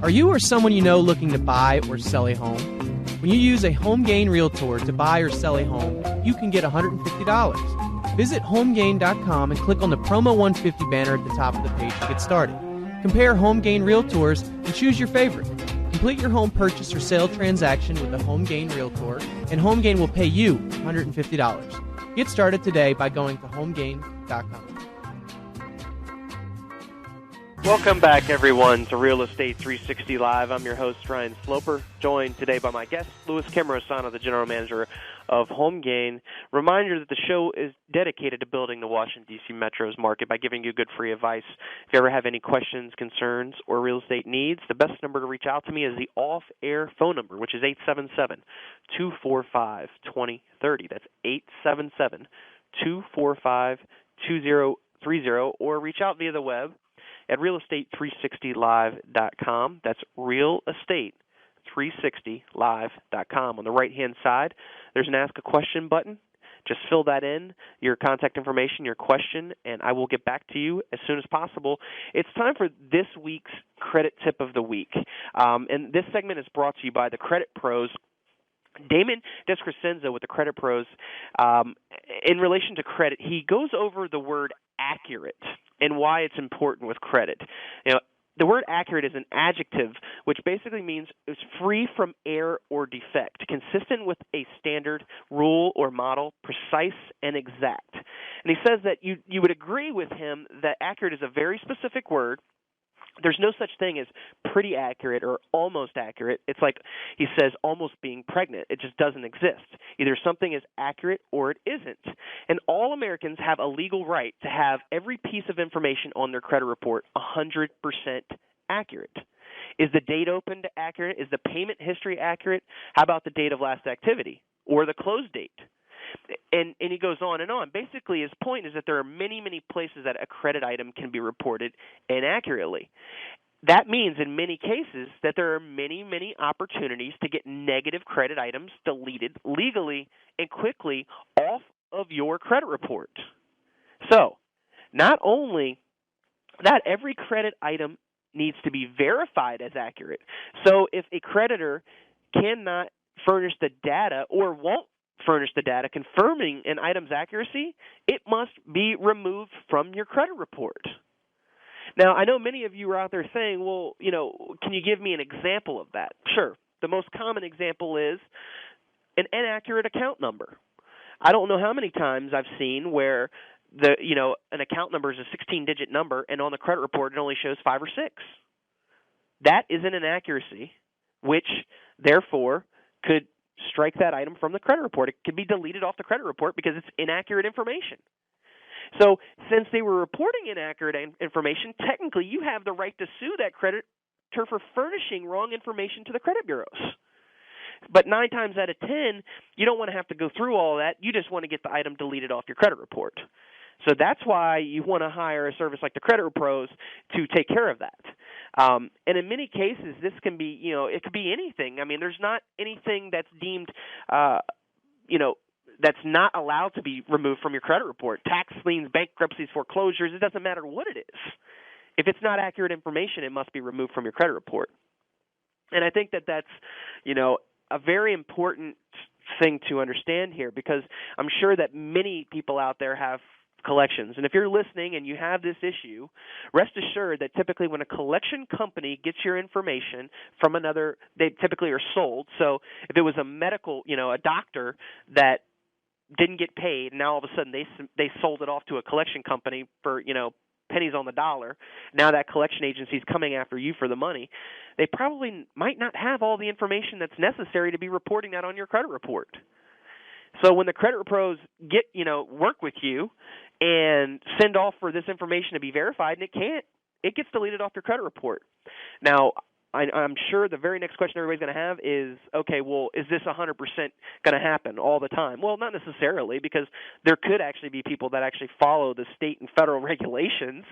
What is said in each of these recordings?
Are you or someone you know looking to buy or sell a home? When you use a HomeGain Realtor to buy or sell a home, you can get $150. Visit HomeGain.com and click on the Promo 150 banner at the top of the page to get started. Compare HomeGain Realtors and choose your favorite. Complete your home purchase or sale transaction with a HomeGain Realtor, and HomeGain will pay you $150. Get started today by going to HomeGain.com. Welcome back, everyone, to Real Estate 360 Live. I'm your host, Ryan Sloper, joined today by my guest, Louis Cammarosano, the general manager of HomeGain. Reminder that the show is dedicated to building the Washington, D.C. Metro's market by giving you good free advice. If you ever have any questions, concerns, or real estate needs, the best number to reach out to me is the off-air phone number, which is 877-245-2030. That's 877-245-2030, or reach out via the web at realestate360live.com. That's realestate360live.com. On the right-hand side, there's an Ask a Question button. Just fill that in, your contact information, your question, and I will get back to you as soon as possible. It's time for this week's Credit Tip of the Week. And this segment is brought to you by the Credit Pros. Damon Descrescenzo with the Credit Pros, in relation to credit, he goes over the word accurate and why it's important with credit. You know, the word accurate is an adjective which basically means it's free from error or defect, consistent with a standard, rule, or model, precise and exact. And he says that you would agree with him that accurate is a very specific word. There's no such thing as pretty accurate or almost accurate. It's like he says almost being pregnant. It just doesn't exist. Either something is accurate or it isn't. And all Americans have a legal right to have every piece of information on their credit report 100% accurate. Is the date opened accurate? Is the payment history accurate? How about the date of last activity or the close date? And he goes on and on. Basically, his point is that there are many, many places that a credit item can be reported inaccurately. That means in many cases that there are many, many opportunities to get negative credit items deleted legally and quickly off of your credit report. So, not only that, every credit item needs to be verified as accurate. So if a creditor cannot furnish the data or won't furnish the data confirming an item's accuracy, it must be removed from your credit report. Now, I know many of you are out there saying, well, you know, can you give me an example of that? Sure. The most common example is an inaccurate account number. I don't know how many times I've seen where an account number is a 16-digit number, and on the credit report it only shows 5 or 6. That is an inaccuracy, which therefore could strike that item from the credit report. It can be deleted off the credit report because it's inaccurate information. So since they were reporting inaccurate information, technically you have the right to sue that creditor for furnishing wrong information to the credit bureaus. But 9 times out of 10, you don't want to have to go through all that. You just want to get the item deleted off your credit report. So that's why you want to hire a service like the Credit Pros to take care of that. And in many cases, this can be, it could be anything. I mean, there's not anything that's deemed, that's not allowed to be removed from your credit report. Tax liens, bankruptcies, foreclosures, it doesn't matter what it is. If it's not accurate information, it must be removed from your credit report. And I think that that's, a very important thing to understand here, because I'm sure that many people out there have collections. And if you're listening and you have this issue, rest assured that typically when a collection company gets your information from another, they typically are sold. So if it was a medical, a doctor that didn't get paid, and now all of a sudden they sold it off to a collection company for, pennies on the dollar. Now that collection agency is coming after you for the money. They probably might not have all the information that's necessary to be reporting that on your credit report. So when the credit pros get, work with you and send off for this information to be verified, and it can't, it gets deleted off your credit report. Now, I'm sure the very next question everybody's going to have is, okay, well, is this 100% going to happen all the time? Well, not necessarily, because there could actually be people that actually follow the state and federal regulations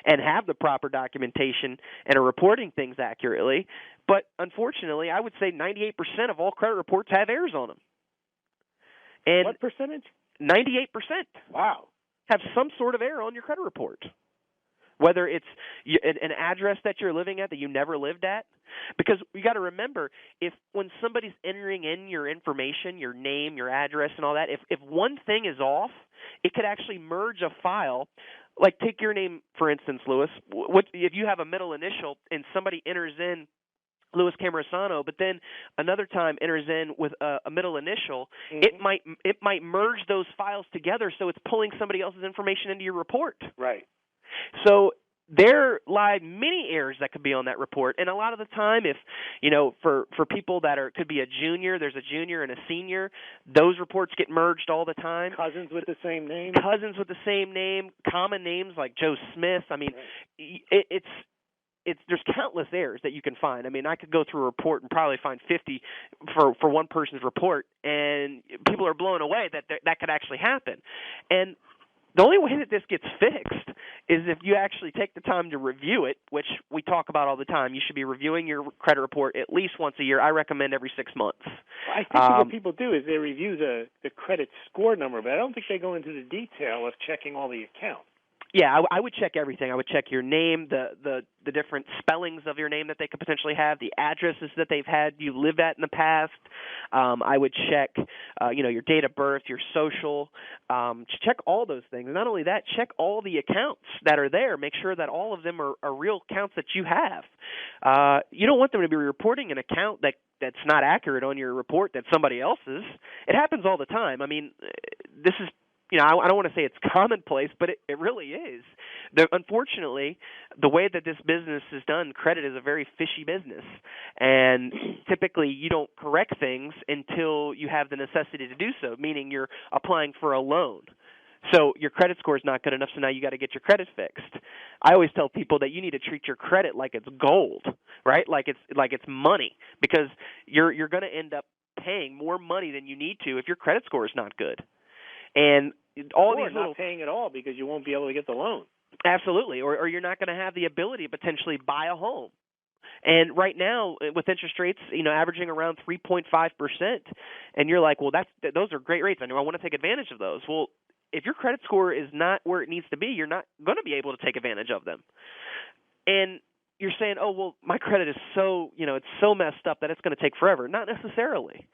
and have the proper documentation and are reporting things accurately. But unfortunately, I would say 98% of all credit reports have errors on them. And what percentage? 98%. Wow. Have some sort of error on your credit report. whether it's an address that you're living at that you never lived at. Because you got to remember, when somebody's entering in your information, your name, your address, and all that, if one thing is off, it could actually merge a file. Like, take your name, for instance, Louis. If you have a middle initial and somebody enters in Louis Cammarosano, but then another time enters in with a middle initial, it might merge those files together, so it's pulling somebody else's information into your report. Right. So there lie many errors that could be on that report, and a lot of the time, if for people that could be a junior, there's a junior and a senior, those reports get merged all the time. Cousins with the same name, common names like Joe Smith. I mean, there's countless errors that you can find. I mean, I could go through a report and probably find 50 for one person's report, and people are blown away that could actually happen. And the only way that this gets fixed is if you actually take the time to review it, which we talk about all the time. You should be reviewing your credit report at least once a year. I recommend every 6 months. I think what people do is they review the credit score number, but I don't think they go into the detail of checking all the accounts. Yeah, I would check everything. I would check your name, the different spellings of your name that they could potentially have, the addresses that they've had you live at in the past. I would check, your date of birth, your social. Check all those things. And not only that, check all the accounts that are there. Make sure that all of them are real accounts that you have. You don't want them to be reporting an account that's not accurate on your report that's somebody else's. It happens all the time. I mean, this is I don't want to say it's commonplace, but it really is. Unfortunately, the way that this business is done, credit is a very fishy business. And typically you don't correct things until you have the necessity to do so, meaning you're applying for a loan. So your credit score is not good enough, so now you got to get your credit fixed. I always tell people that you need to treat your credit like it's gold, right? Like it's money, because you're going to end up paying more money than you need to if your credit score is not good. And not paying at all because you won't be able to get the loan. Absolutely, or you're not going to have the ability to potentially buy a home. And right now, with interest rates, averaging around 3.5%, and you're like, well, those are great rates. I know I want to take advantage of those. Well, if your credit score is not where it needs to be, you're not going to be able to take advantage of them. And you're saying, oh, well, my credit is so, it's so messed up that it's going to take forever. Not necessarily.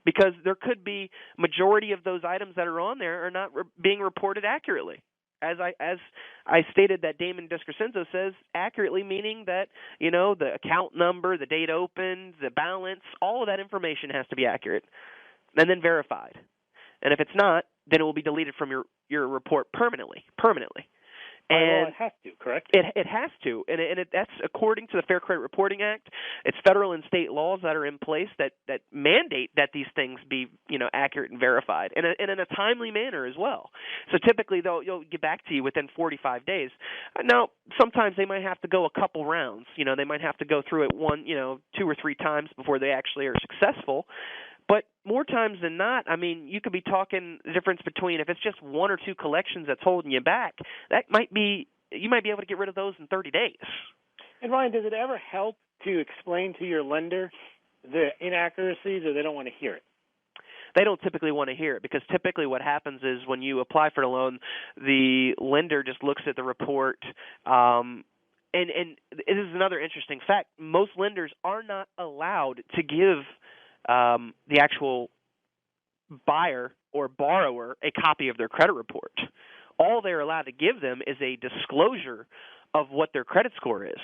Because there could be majority of those items that are on there are not being reported accurately. As I stated, that Damon Discrescenzo says accurately, meaning that the account number, the date opened, the balance, all of that information has to be accurate, and then verified. And if it's not, then it will be deleted from your report permanently. And it has to, correct? It has to, and that's according to the Fair Credit Reporting Act. It's federal and state laws that are in place that mandate that these things be accurate and verified, and in a timely manner as well. So typically, they'll get back to you within 45 days. Now, sometimes they might have to go a couple rounds. They might have to go through it 2 or 3 times before they actually are successful. But more times than not, I mean, you could be talking the difference between, if it's just 1 or 2 collections that's holding you back, you might be able to get rid of those in 30 days. And Ryan, does it ever help to explain to your lender the inaccuracies, or they don't want to hear it? They don't typically want to hear it, because typically what happens is when you apply for the loan, the lender just looks at the report. And this is another interesting fact. Most lenders are not allowed to give the actual buyer or borrower a copy of their credit report. All they're allowed to give them is a disclosure of what their credit score is.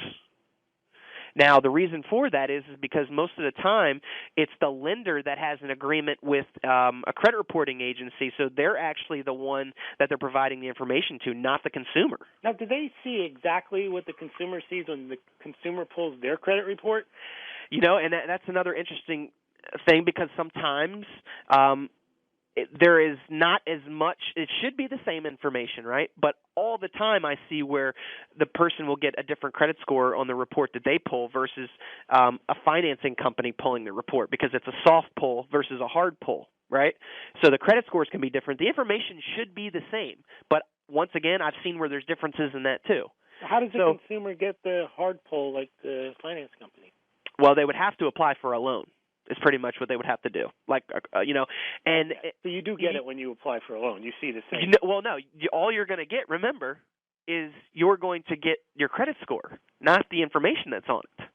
Now, the reason for that is because most of the time it's the lender that has an agreement with a credit reporting agency, so they're actually the one that they're providing the information to, not the consumer. Now, do they see exactly what the consumer sees when the consumer pulls their credit report? And that's another interesting thing, because sometimes there is not as much. It should be the same information, right? But all the time I see where the person will get a different credit score on the report that they pull versus a financing company pulling the report, because it's a soft pull versus a hard pull, right? So the credit scores can be different. The information should be the same, but once again, I've seen where there's differences in that too. How does the consumer get the hard pull like the finance company? Well, they would have to apply for a loan. Is pretty much what they would have to do. And so you do get it when you apply for a loan. You see the same. Well, no. All you're going to get, remember, is you're going to get your credit score, not the information that's on it.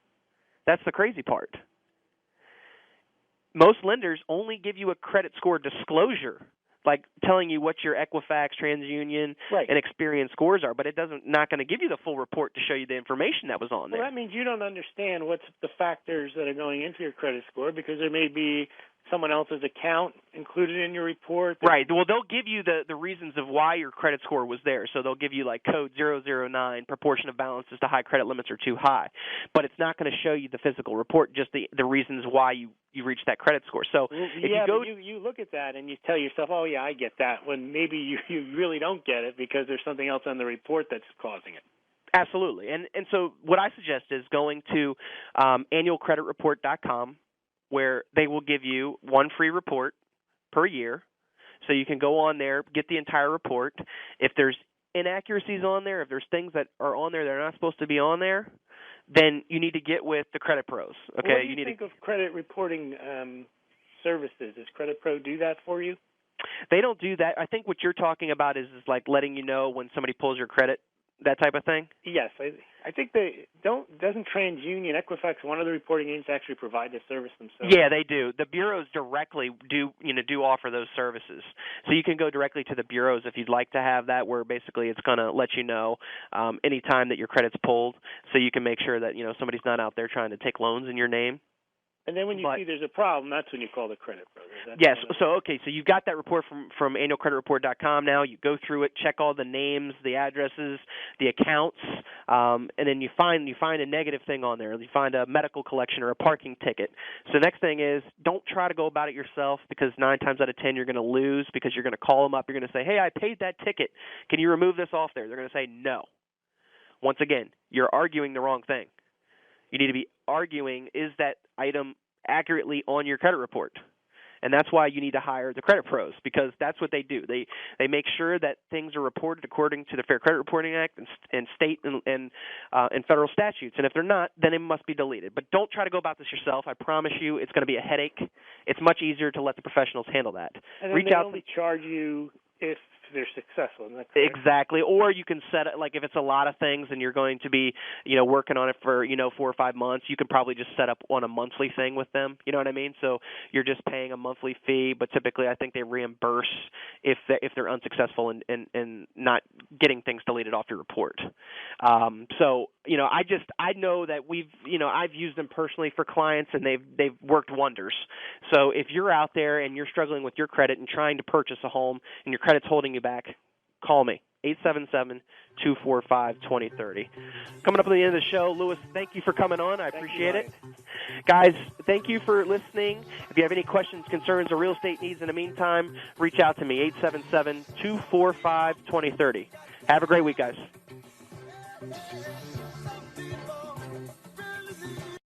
That's the crazy part. Most lenders only give you a credit score disclosure, like telling you what your Equifax, TransUnion, and Experian scores are, but it doesn't not going to give you the full report to show you the information that was on there. Well, that means you don't understand what's the factors that are going into your credit score, because there may be someone else's account included in your report. Right. Well, they'll give you the reasons of why your credit score was there. So they'll give you like code 009, proportion of balances to high credit limits are too high. But it's not going to show you the physical report, just the reasons why you reached that credit score. So if you look at that and you tell yourself, oh, yeah, I get that, when maybe you really don't get it because there's something else on the report that's causing it. Absolutely. And so what I suggest is going to annualcreditreport.com, where they will give you one free report per year. So you can go on there, get the entire report. If there's inaccuracies on there, if there's things that are on there that are not supposed to be on there, then you need to get with the credit pros. Okay? What do you think of credit reporting services? Does Credit Pro do that for you? They don't do that. I think what you're talking about is like letting you know when somebody pulls your credit, that type of thing? Yes. I think doesn't TransUnion, Equifax, one of the reporting agents actually provide the service themselves? Yeah, they do. The bureaus directly do offer those services. So you can go directly to the bureaus if you'd like to have that, where basically it's going to let you know any time that your credit's pulled, so you can make sure that somebody's not out there trying to take loans in your name. And then when you see there's a problem, that's when you call the credit pro. Yes. So you've got that report from annualcreditreport.com now. You go through it, check all the names, the addresses, the accounts, and then you find a negative thing on there. You find a medical collection or a parking ticket. So the next thing is, don't try to go about it yourself, because 9 times out of 10 you're going to lose, because you're going to call them up. You're going to say, hey, I paid that ticket. Can you remove this off there? They're going to say no. Once again, you're arguing the wrong thing. You need to be arguing, is that item accurately on your credit report? And that's why you need to hire the credit pros, because that's what they do. They make sure that things are reported according to the Fair Credit Reporting Act and state and federal statutes. And if they're not, then it must be deleted. But don't try to go about this yourself. I promise you it's going to be a headache. It's much easier to let the professionals handle that. And then they only charge you if they're successful. Isn't that correct? Exactly. Or you can set it, like if it's a lot of things and you're going to be, working on it for, 4 or 5 months, you can probably just set up on a monthly thing with them. You know what I mean? So you're just paying a monthly fee, but typically I think they reimburse if they're unsuccessful in not getting things deleted off your report. I know that I've used them personally for clients, and they've worked wonders. So if you're out there and you're struggling with your credit and trying to purchase a home and your credit's holding you back, call me, 877-245-2030. Coming up at the end of the show, Lewis, thank you for coming on. I appreciate it. Guys, thank you for listening. If you have any questions, concerns, or real estate needs in the meantime, reach out to me, 877-245-2030. Have a great week, guys.